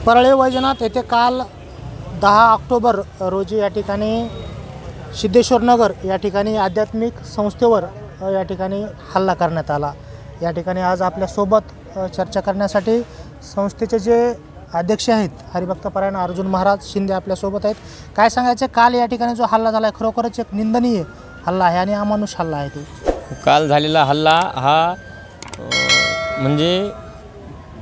परळी वैजनाथ येथे काल 10 ऑक्टोबर रोजी या ठिकाणी सिद्धेश्वर नगर या ठिकाणी आध्यात्मिक संस्थेवर या ठिकाणी हल्ला करण्यात आला। या ठिकाणी आज आपल्यासोबत चर्चा करण्यासाठी संस्थेचे जे अध्यक्ष आहेत हरिभक्तपरायण अर्जुन महाराज शिंदे आपल्यासोबत आहेत। काय सांगायचे, काल या ठिकाणी जो हल्ला झाला आहे खरोखरच एक निंदनीय हल्ला आहे आणि अमानुष हल्ला आहे। तो काल झालेला हल्ला हा म्हणजे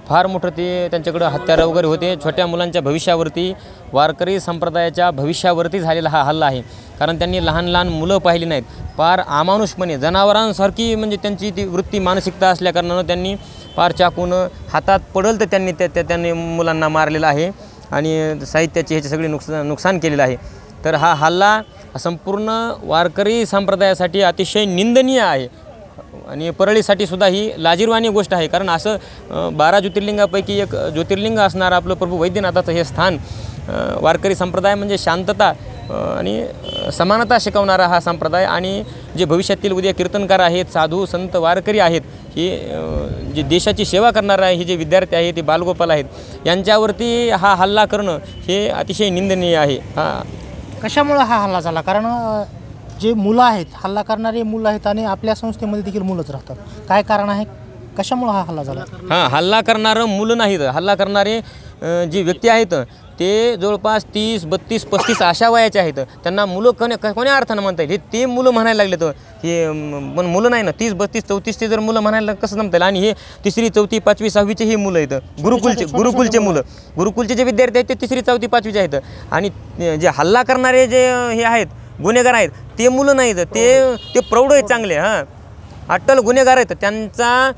फार मोठं ते त्यांच्याकडे हत्यारं वगैरे होते। छोट्या मुलांच्या भविष्यावरती, वारकरी संप्रदायाच्या भविष्यावरती झालेला हा हल्ला आहे। कारण त्यांनी लहान लहान मुलं पाहिली नाहीत, फार अमानुषपणे जनावरांसारखी म्हणजे त्यांची ती वृत्ती मानसिकता असल्याकारणानं त्यांनी फार चाकून हातात पडल तर त्यांनी मुलांना मारलेला आहे आणि साहित्याची ह्याचे सगळे नुकसान केलेलं आहे। तर हा हल्ला संपूर्ण वारकरी संप्रदायासाठी अतिशय निंदनीय आहे आणि परळीसाठी सुद्धा ही लाजिरवाणी गोष्ट आहे। कारण असं 12 ज्योतिर्लिंगापैकी एक ज्योतिर्लिंग असणारं आपलं प्रभू वैद्यनाथाचं हे स्थान, वारकरी संप्रदाय म्हणजे शांतता आणि समानता शिकवणारा हा संप्रदाय आणि जे भविष्यातील उद्या कीर्तनकार आहेत, साधू संत वारकरी आहेत, हे जे देशाची सेवा करणारे आहे, हे जे विद्यार्थी आहेत, ते बालगोपाल आहेत, यांच्यावरती हा हल्ला करणं हे अतिशय निंदनीय आहे। कशामुळे हा हल्ला झाला? कारण जे मुलं आहेत, हल्ला करणारे मुलं आहेत आणि आपल्या संस्थेमध्ये देखील मुलंच राहतात। काय कारण आहे, कशामुळे हा हल्ला झाला? हल्ला करणारं मुलं नाहीत, हल्ला करणारे जे व्यक्ती आहेत ते जवळपास 30, 32, 35 अशा वयाचे आहेत। त्यांना मुलं कोण्या अर्थानं म्हणता येईल? हे ते मुलं म्हणायला लागले तर हे पण मुलं नाही ना। 30, 32, 34चे जर मुलं म्हणायला कसं जमता येईल? आणि हे 3री, 4थी, 5वी, 6वीचे ही मुलं आहेत, गुरुकुलचे मुलं, गुरुकुलचे जे विद्यार्थी आहेत ते 3री, 4थी, 5वीचे आहेत। आणि जे हल्ला करणारे जे हे आहेत, गुन्हेगार आहेत, ते मुलं नाहीत, ते प्रौढ आहेत, चांगले अट्टल गुन्हेगार आहेत। त्यांचा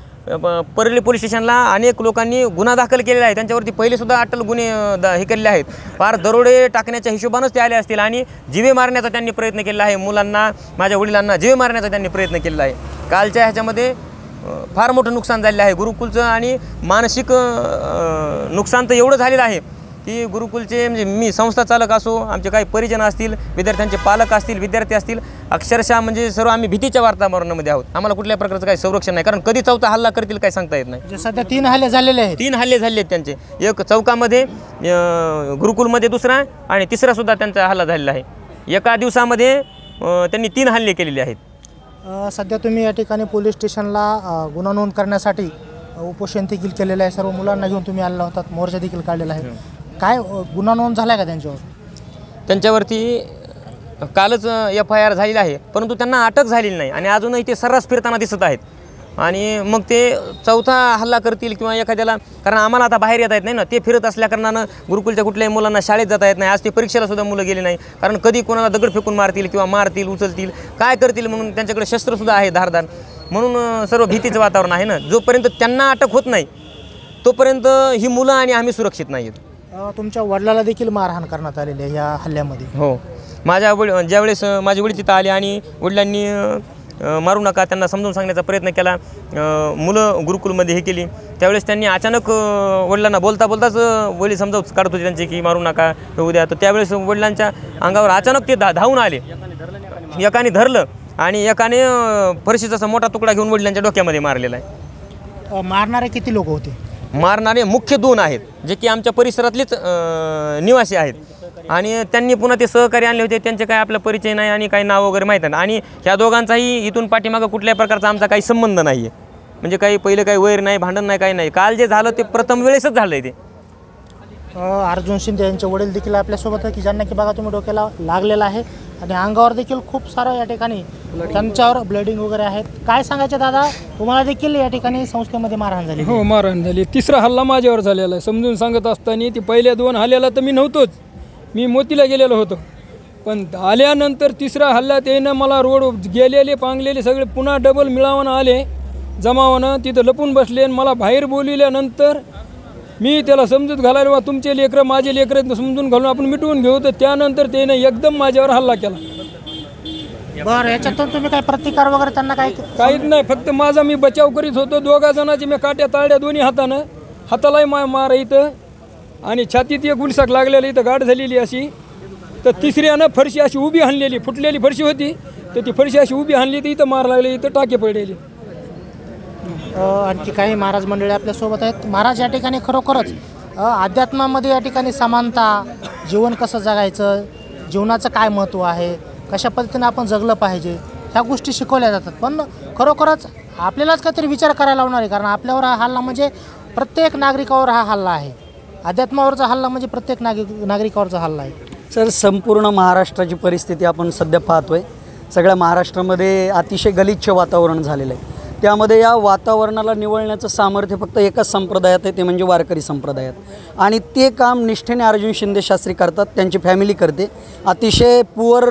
परळी पोलीस स्टेशनला अनेक लोकांनी गुन्हा दाखल केलेला आहे, त्यांच्यावरती पहिलेसुद्धा अट्टल गुन्हे हे केलेले आहेत। फार दरोडे टाकण्याच्या हिशोबानंच ते आले असतील आणि जीवे मारण्याचा त्यांनी प्रयत्न केला आहे। मुलांना, माझ्या वडिलांना जीवे मारण्याचा त्यांनी प्रयत्न केलेला आहे। कालच्या ह्याच्यामध्ये फार मोठं नुकसान झालेलं आहे गुरुकुलचं आणि मानसिक नुकसान तर एवढं झालेलं आहे की गुरुकुलचे म्हणजे मी संस्था चालक असो, आमचे काही परिजन असतील, विद्यार्थ्यांचे पालक असतील, विद्यार्थी असतील, अक्षरशः म्हणजे सर्व आम्ही भीतीच्या वातावरणामध्ये आहोत। आम्हाला कुठल्या प्रकारचं काही संरक्षण नाही, कारण कधी चौथा हल्ला करतील काही सांगता येत नाही। सध्या 3 हल्ले झालेले आहेत, 3 हल्ले झाले आहेत त्यांचे, एक चौकामध्ये, गुरुकुलमध्ये दुसरा आणि तिसरा सुद्धा त्यांचा हल्ला झालेला आहे। एका दिवसामध्ये त्यांनी 3 हल्ले केलेले आहेत। सध्या तुम्ही या ठिकाणी पोलीस स्टेशनला गुन्हा नोंद करण्यासाठी उपोषण देखील केलेलं आहे, सर्व मुलांना घेऊन तुम्ही आलेला होतात, मोर्चा देखील काढलेला आहे। काय गुन्हा नोंद झाला का त्यांच्यावरती? कालच FIR झालेली आहे, परंतु त्यांना अटक झालेली नाही आणि अजूनही ते सर्रास फिरताना दिसत आहेत। आणि मग ते चौथा हल्ला करतील किंवा एखाद्याला, कारण आम्हाला आता बाहेर येता येत नाही ना, ते फिरत असल्याकारणानं गुरुकुलच्या कुठल्याही मुलांना शाळेत जाता येत नाही। आज ते परीक्षेला सुद्धा मुलं गेली नाही, कारण कधी कोणाला दगड फेकून मारतील किंवा मारतील, उचलतील, काय करतील म्हणून त्यांच्याकडे शस्त्रसुद्धा आहे धारदार, म्हणून सर्व भीतीचं वातावरण आहे ना। जोपर्यंत त्यांना अटक होत नाही तोपर्यंत ही मुलं आणि आम्ही सुरक्षित नाही आहेत। तुमच्या वडिलाला देखील मारहाण करण्यात आलेली आहे या हल्ल्यामध्ये? हो, ज्यावेळेस माझे वडील तिथं आले आणि वडिलांनी मारू नका त्यांना समजून सांगण्याचा प्रयत्न केला, मुलं गुरुकुलमध्ये हे केली, त्यावेळेस त्यांनी अचानक वडिलांना बोलताच वडील समजावून काढत होते त्यांचे की मारू नका उद्या। तर त्यावेळेस वडिलांच्या अंगावर अचानक ते धावून आले, एकाने धरलं आणि एकाने फरशीचा मोठा तुकडा घेऊन वडिलांच्या डोक्यामध्ये मारलेला आहे। मारणारे किती लोक होते? मारणारे मुख्य 2 आहेत, जे की आमच्या परिसरातलेच निवासी आहेत आणि त्यांनी पुन्हा ते सहकारी आणले होते, त्यांचे काय आपला परिचय नाही आणि काही नाव वगैरे माहीत नाही। आणि ह्या दोघांचाही इथून पाठीमागं कुठल्या प्रकारचा आमचा काही संबंध नाही आहे, म्हणजे काही पहिलं काही वैर नाही, भांडण नाही, काही नाही। काल जे झालं ते प्रथम वेळेसच झालं आहे। ते अर्जुन शिंदे यांचे वडील देखील आपल्यासोबत आहे की ज्यांना की बघा तुम्ही डोक्याला लागलेला आहे आणि अंगावर देखील खूप सारं या ठिकाणी त्यांच्यावर ब्लिडिंग वगैरे आहेत। काय सांगायचे दादा, तुम्हाला देखील या ठिकाणी संस्थेमध्ये मारहाण झाली? हो, मारहाण झाली। 3रा हल्ला माझ्यावर झालेला आहे। समजून सांगत असताना ती पहिल्या 2 हल्ल्याला तर मी नव्हतोच, मी मोतीला गेलेलो होतो, पण आल्यानंतर 3रा हल्ल्यात येणं मला रोड गेलेले पांगलेले सगळे पुन्हा डबल मिळावून आले, जमावानं तिथं लपून बसले आणि मला बाहेर बोलविल्यानंतर मी त्याला समजूत घालायला, वा तुमचे लेकरं माझे लेकरं समजून घालून आपण मिटवून घेऊ, तर त्यानंतर त्यानं एकदम माझ्यावर हल्ला केला। बरं, याच्यातून तुम्ही काय प्रतिकार वगैरे त्यांना काहीच नाही, फक्त माझा मी बचाव करीत होतो। 2 जणांची मी काट्या ताळल्या दोन्ही हातानं, हातालाही मार इथं आणि छातीत एक उलसाक लागलेली इथं गाठ झालेली अशी। तर 3ऱ्यानं फरशी अशी उभी हाणलेली, फुटलेली फरशी होती तर ती फरशी अशी उभी हाणली, तर इथं मार लागले, इथं टाके पडलेले। आणखी काही महाराज मंडळी आपल्यासोबत आहेत। महाराज, या ठिकाणी खरोखरच अध्यात्मामध्ये या ठिकाणी समानता, जीवन कसं जगायचं, जीवनाचं काय महत्त्व आहे, कशा पद्धतीने आपण जगलं पाहिजे, ह्या गोष्टी शिकवल्या जातात. पण खरोखरच आपल्यालाच काहीतरी विचार करायला लावणार आहे, कारण आपल्यावर हा हल्ला म्हणजे प्रत्येक नागरिकावर हा हल्ला आहे. अध्यात्मावरचा हल्ला म्हणजे प्रत्येक नागरिकावरचा हल्ला आहे. सर, संपूर्ण महाराष्ट्राची परिस्थिती आपण सध्या पाहतोय. सगळ्या महाराष्ट्रामध्ये अतिशय गलिच्छ वातावरण झालेलं आहे. त्यामध्ये या वातावरणाला निवळण्याचं सामर्थ्य फक्त एकाच संप्रदायात आहे, ते म्हणजे वारकरी संप्रदायात. आणि ते काम निष्ठेने अर्जुन शिंदे शास्त्री करतात, त्यांची फॅमिली करते. अतिशय पुअर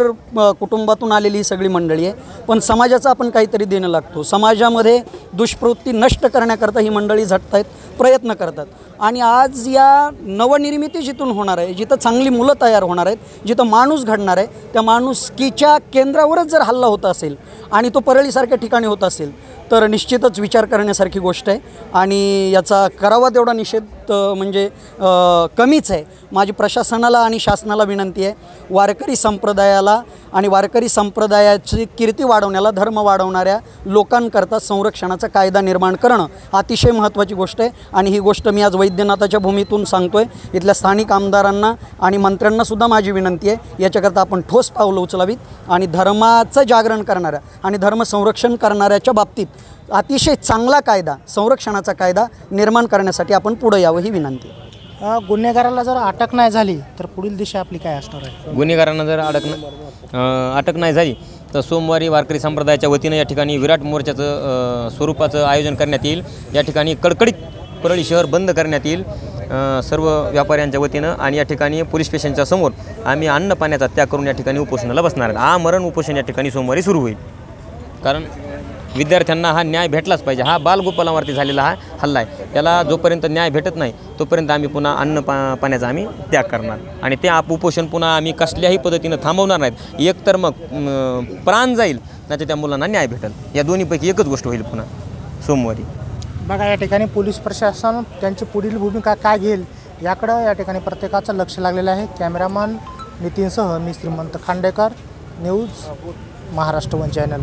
कुटुंबातून आलेली ही सगळी मंडळी आहे. पण समाजाचं आपण काहीतरी देणं लागतो. समाजामध्ये दुष्प्रवृत्ती नष्ट करण्याकरता ही मंडळी झटतायत, प्रयत्न करतात. आणि आज या नवनिर्मिती जिथून होणार आहे, जिथं चांगली मुलं तयार होणार आहेत, जिथं माणूस घडणार आहे, त्या माणुसकीच्या केंद्रावरच जर हल्ला होत असेल आणि तो परळीसारख्या ठिकाणी होत असेल तर निश्चितच विचार करण्यासारखी गोष्ट आहे. आणि याचा करावा तेवढा निषेध म्हणजे कमीच आहे. माझी प्रशासनाला आणि शासनाला विनंती आहे, वारकरी संप्रदायाला आणि वारकरी संप्रदायाची कीर्ती वाढवण्याला, धर्म वाढवणाऱ्या लोकांकरता संरक्षणाचा कायदा निर्माण करणं अतिशय महत्त्वाची गोष्ट आहे. आणि ही गोष्ट मी आज वैद्यनाथाच्या भूमीतून सांगतो आहे. इथल्या स्थानिक आमदारांना आणि मंत्र्यांनासुद्धा माझी विनंती आहे, याच्याकरता आपण ठोस पावलं उचलावीत आणि धर्माचं जागरण करणाऱ्या आणि धर्म संरक्षण करणाऱ्याच्या बाबतीत अतिशय चांगला कायदा, संरक्षणाचा कायदा निर्माण करण्यासाठी आपण पुढे यावं ही विनंती. गुन्हेगाराला जर अटक नाही झाली तर पुढील दिशा आपली काय असणार आहे? गुन्हेगारांना जर अटक नाही झाली तर सोमवारी वारकरी संप्रदायाच्या वतीनं या ठिकाणी विराट मोर्चाचं स्वरूपाचं आयोजन करण्यात येईल. या ठिकाणी कडकडीत परळी शहर बंद करण्यात येईल सर्व व्यापाऱ्यांच्या वतीनं. आणि या ठिकाणी पोलीस स्टेशनच्या समोर आम्ही अन्न पाण्याचा त्याग करून या ठिकाणी उपोषणाला बसणार आहेत. आमरण उपोषण या ठिकाणी सोमवारी सुरू होईल. कारण विद्यार्थ्यांना हा न्याय भेटलाच पाहिजे. हा बालगोपालांवरती झालेला हा हल्ला आहे. त्याला जोपर्यंत न्याय भेटत नाही तोपर्यंत आम्ही पुन्हा पाण्याचा आम्ही त्याग करणार. आणि ते उपोषण पुन्हा आम्ही कसल्याही पद्धतीनं थांबवणार नाहीत. एक तर मग प्राण जाईल, नाही तर त्या मुलांना न्याय भेटेल. या दोन्हीपैकी एकच गोष्ट होईल पुन्हा सोमवारी. बघा, या ठिकाणी पोलीस प्रशासन त्यांची पुढील भूमिका काय घेईल याकडं या ठिकाणी प्रत्येकाचं लक्ष लागलेलं आहे. कॅमेरामन नितीनसह मी श्रीमंत Khandekar, news Maharashtra one channel.